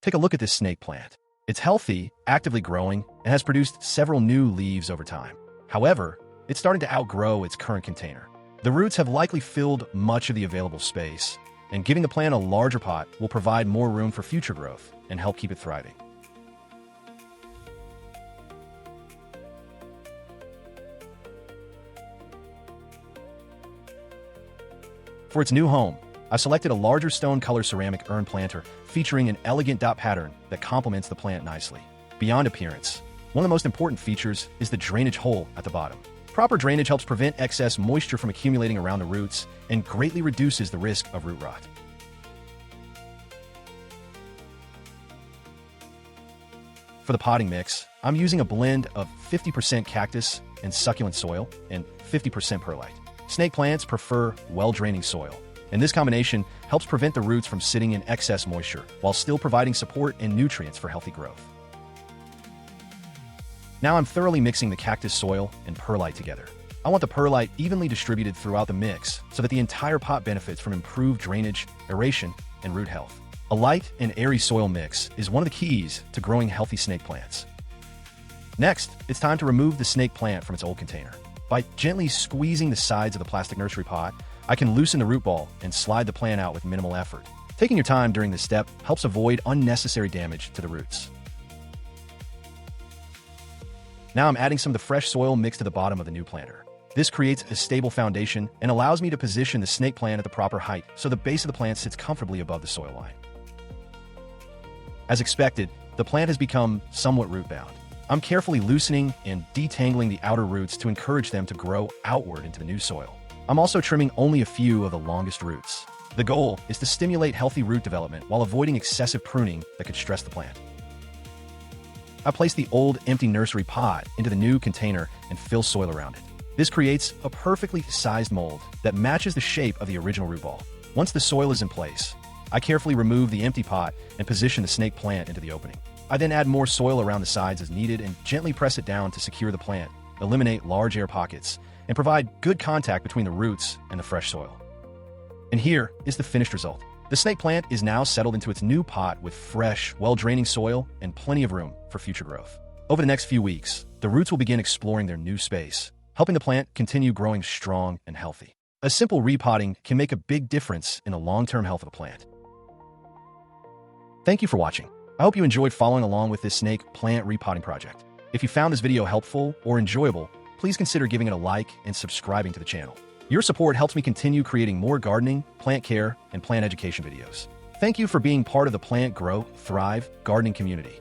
Take a look at this snake plant. It's healthy, actively growing, and has produced several new leaves over time. However, it's starting to outgrow its current container. The roots have likely filled much of the available space, and giving the plant a larger pot will provide more room for future growth and help keep it thriving. For its new home, I've selected a larger stone-color ceramic urn planter featuring an elegant dot pattern that complements the plant nicely. Beyond appearance, one of the most important features is the drainage hole at the bottom. Proper drainage helps prevent excess moisture from accumulating around the roots and greatly reduces the risk of root rot. For the potting mix, I'm using a blend of 50% cactus and succulent soil and 50% perlite. Snake plants prefer well-draining soil, and this combination helps prevent the roots from sitting in excess moisture while still providing support and nutrients for healthy growth. Now I'm thoroughly mixing the cactus soil and perlite together. I want the perlite evenly distributed throughout the mix so that the entire pot benefits from improved drainage, aeration, and root health. A light and airy soil mix is one of the keys to growing healthy snake plants. Next, it's time to remove the snake plant from its old container. By gently squeezing the sides of the plastic nursery pot, I can loosen the root ball and slide the plant out with minimal effort. Taking your time during this step helps avoid unnecessary damage to the roots. Now I'm adding some of the fresh soil mixed to the bottom of the new planter. This creates a stable foundation and allows me to position the snake plant at the proper height so the base of the plant sits comfortably above the soil line. As expected, the plant has become somewhat root-bound. I'm carefully loosening and detangling the outer roots to encourage them to grow outward into the new soil. I'm also trimming only a few of the longest roots. The goal is to stimulate healthy root development while avoiding excessive pruning that could stress the plant. I place the old, empty nursery pot into the new container and fill soil around it. This creates a perfectly sized mold that matches the shape of the original root ball. Once the soil is in place, I carefully remove the empty pot and position the snake plant into the opening. I then add more soil around the sides as needed and gently press it down to secure the plant, eliminate large air pockets, and provide good contact between the roots and the fresh soil. And here is the finished result. The snake plant is now settled into its new pot with fresh, well-draining soil and plenty of room for future growth. Over the next few weeks, the roots will begin exploring their new space, helping the plant continue growing strong and healthy. A simple repotting can make a big difference in the long-term health of a plant. Thank you for watching. I hope you enjoyed following along with this snake plant repotting project. If you found this video helpful or enjoyable, please consider giving it a like and subscribing to the channel. Your support helps me continue creating more gardening, plant care, and plant education videos. Thank you for being part of the Plant Grow, Thrive gardening community.